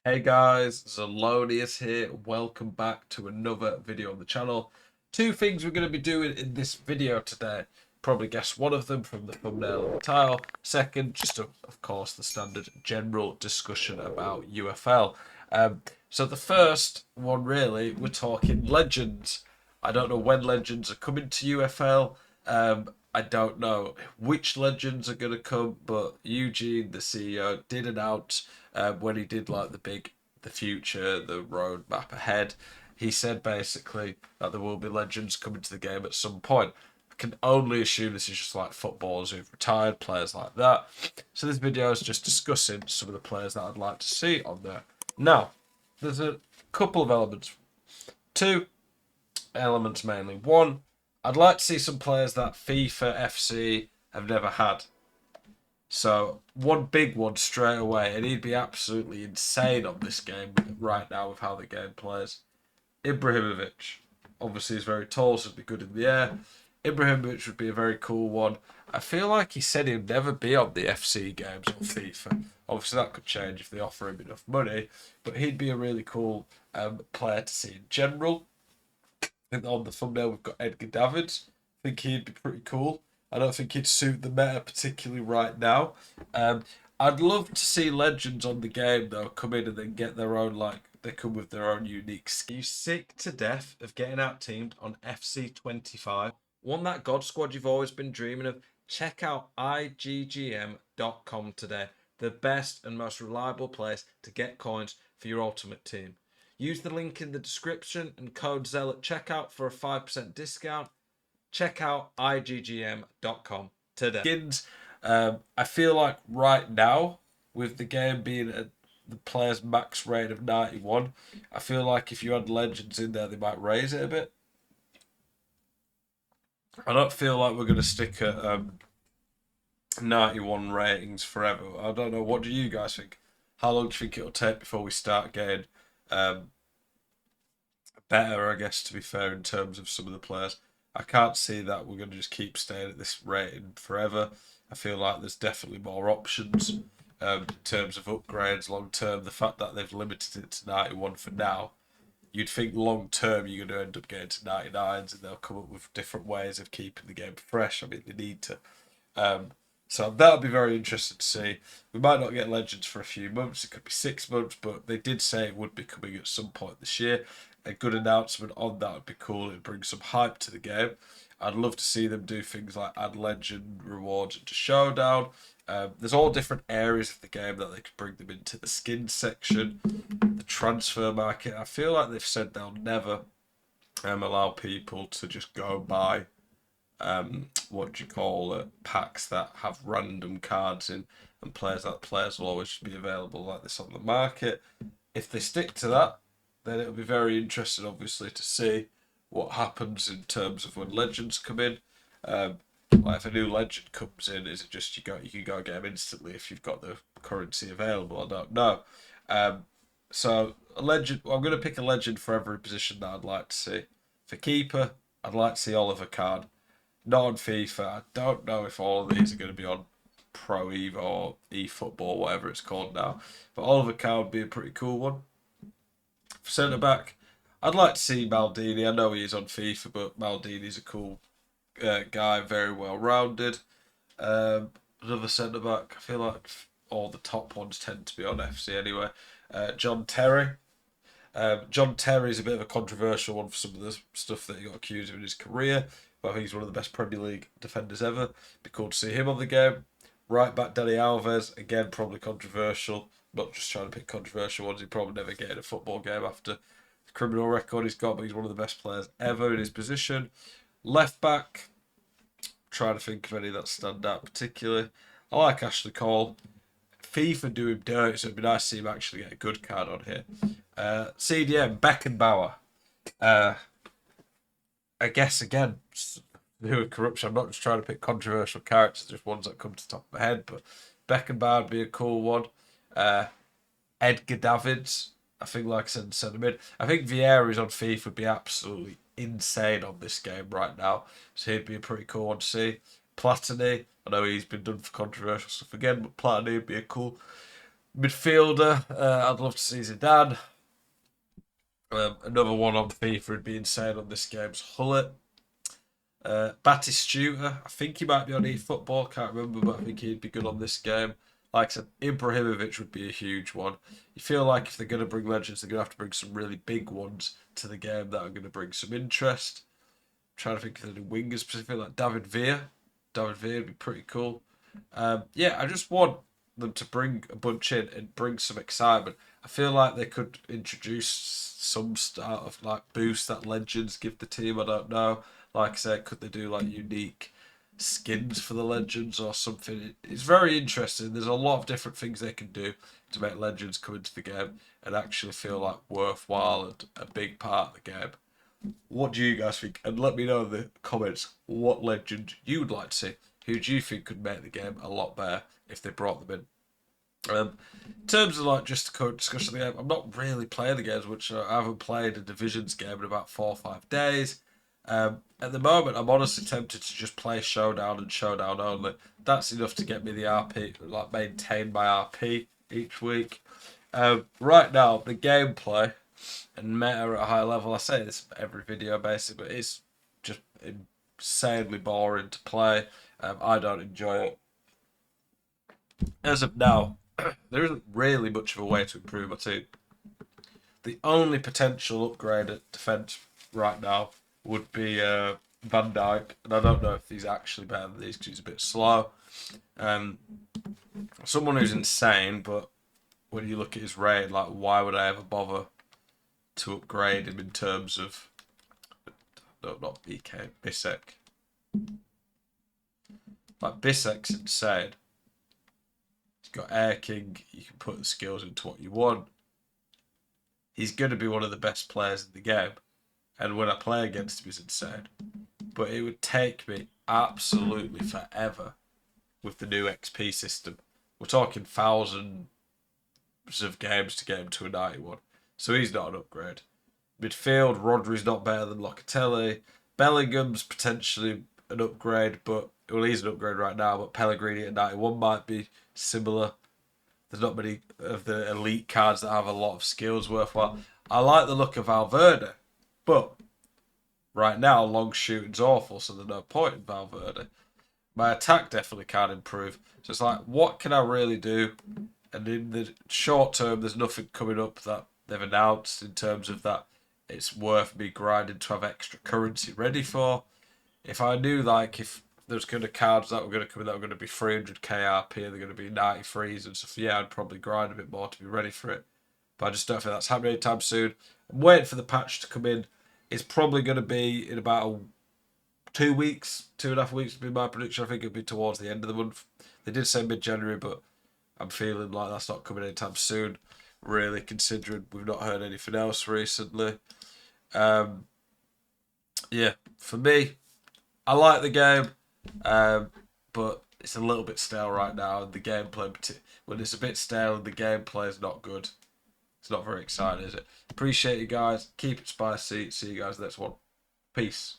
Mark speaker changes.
Speaker 1: Hey guys, Zelonius here. Welcome back to another video on the channel. Two things we're going to be doing in this video today. Probably guess one of them from the thumbnail and the title. Second, just of course the standard general discussion about UFL. So the first one really, we're talking legends. I don't know when legends are coming to UFL. I don't know which legends are going to come, but Eugene, the CEO, did announce when he did like the future, the roadmap ahead. He said basically that there will be legends coming to the game at some point. I can only assume this is just like footballers who've retired, players like that. So this video is just discussing some of the players that I'd like to see on there. Now, there's a couple of elements. Two elements mainly. One, I'd like to see some players that FIFA FC have never had. So one big one straight away, and he'd be absolutely insane on this game right now with how the game plays. Ibrahimovic, obviously, is very tall, so he'd be good in the air. Ibrahimovic would be a very cool one. I feel like he said he'd never be on the FC games or FIFA. Obviously, that could change if they offer him enough money, but he'd be a really cool player to see in general. I think on the thumbnail we've got Edgar Davids. I think he'd be pretty cool. I don't think he'd suit the meta particularly right now. I'd love to see legends on the game though come in and then get their own they come with their own unique skill. You sick to death of getting out teamed on FC 25? Want that God squad you've always been dreaming of? Check out IGGM.com today. The best and most reliable place to get coins for your ultimate team. Use the link in the description and code ZEL at checkout for a 5% discount. Check out IGGM.com today. Skins, I feel like right now, with the game being at the player's max rate of 91, I feel like if you had legends in there, they might raise it a bit. I don't feel like we're going to stick at 91 ratings forever. I don't know. What do you guys think? How long do you think it'll take before we start getting um, better, I guess, to be fair, in terms of some of the players? I can't see that we're going to just keep staying at this rating forever. I feel like there's definitely more options in terms of upgrades long term. The fact that they've limited it to 91 for now, you'd think long term you're going to end up getting to 99s and they'll come up with different ways of keeping the game fresh. I mean, they need to. So that'll be very interesting to see. We might not get Legends for a few months. It could be 6 months, but they did say it would be coming at some point this year. A good announcement on that would be cool. It'd bring some hype to the game. I'd love to see them do things like add legend rewards into Showdown. There's all different areas of the game that they could bring them into the skin section, the transfer market. I feel like they've said they'll never allow people to just go buy what do you call it, packs that have random cards in, and players will always be available like this on the market. If they stick to that, then it'll be very interesting, obviously, to see what happens in terms of when legends come in. Like if a new legend comes in, is it just you can go get them instantly if you've got the currency available? I don't know. So a legend. Well, I'm going to pick a legend for every position that I'd like to see. For keeper, I'd like to see Oliver Kahn. Not on FIFA. I don't know if all of these are going to be on Pro Evo or eFootball, whatever it's called now. But Oliver Kahn would be a pretty cool one. For centre back, I'd like to see Maldini. I know he is on FIFA, but Maldini's a cool guy, very well rounded. Another centre back, I feel like all the top ones tend to be on FC anyway. John Terry. John Terry is a bit of a controversial one for some of the stuff that he got accused of in his career, but I think he's one of the best Premier League defenders ever. Be cool to see him on the game. Right back, Dani Alves, again, probably controversial. Not just trying to pick controversial ones. He'd probably never get in a football game after the criminal record he's got, but he's one of the best players ever in his position. Left back, trying to think of any that stand out particularly. I like Ashley Cole. FIFA do him dirty, so it'd be nice to see him actually get a good card on here. CDM, Beckenbauer. I guess, again, doing corruption. I'm not just trying to pick controversial characters, just ones that come to the top of my head, but Beckenbauer would be a cool one. Edgar Davids, I think, like I said, centre mid. I think Vieira's on FIFA would be absolutely insane on this game right now, so he'd be a pretty cool one to see. Platini, I know he's been done for controversial stuff again, but Platini would be a cool Midfielder, I'd love to see Zidane. Another one on FIFA would be insane on this game's Hullet. Batistuta, I think he might be on eFootball, can't remember, but I think he'd be good on this game. Like I said, Ibrahimovic would be a huge one. You feel like if they're going to bring legends, they're going to have to bring some really big ones to the game that are going to bring some interest. I'm trying to think of the wingers specifically, like David Villa. David Villa would be pretty cool. Yeah, I just want them to bring a bunch in and bring some excitement. I feel like they could introduce some start of like boost that legends give the team. I don't know. Like I said, could they do like unique skins for the legends or something? It's very interesting. There's a lot of different things they can do to make legends come into the game and actually feel like worthwhile and a big part of the game. What do you guys think? And let me know in the comments what legend you would like to see. Who do you think could make the game a lot better if they brought them in? In terms of like just a current discussion of the game, I'm not really playing the games, which I haven't played a Divisions game in about 4 or 5 days. At the moment, I'm honestly tempted to just play Showdown and Showdown only. That's enough to get me the RP, like maintain my RP each week. Right now, the gameplay and meta at a high level, I say this every video basically, but it's just insanely boring to play. I don't enjoy it. As of now, there isn't really much of a way to improve my team. The only potential upgrade at defence right now would be Van Dijk, and I don't know if he's actually better than these because he's a bit slow. Someone who's insane, but when you look at his rate, like why would I ever bother to upgrade him in terms of no, not BK, Bissek. Like Bissek's insane. He's got Air King. You can put the skills into what you want. He's going to be one of the best players in the game, and when I play against him, he's insane. But it would take me absolutely forever with the new XP system. We're talking thousands of games to get him to a 91. So he's not an upgrade. Midfield, Rodri's not better than Locatelli. Bellingham's potentially an upgrade, but well, he's an upgrade right now. But Pellegrini at 91 might be similar. There's not many of the elite cards that have a lot of skills worthwhile. I like the look of Valverde, but right now long shooting's awful, so there's no point in Valverde. My attack definitely can't improve. So it's like, what can I really do? And in the short term, there's nothing coming up that they've announced in terms of that it's worth me grinding to have extra currency ready for. If I knew like if there's kind of cards that were going to come in that were going to be 300k RP and they're going to be 93s and stuff, yeah, I'd probably grind a bit more to be ready for it. But I just don't think that's happening anytime soon. I'm waiting for the patch to come in. It's probably going to be in about 2 weeks, 2.5 weeks would be my prediction. I think it'll be towards the end of the month. They did say mid-January, but I'm feeling like that's not coming anytime soon, really, considering we've not heard anything else recently. Yeah, for me, I like the game, but it's a little bit stale right now, and the gameplay, when it's a bit stale and the gameplay is not good, it's not very exciting, is it? Appreciate you guys. Keep it spicy. See you guys next one. Peace.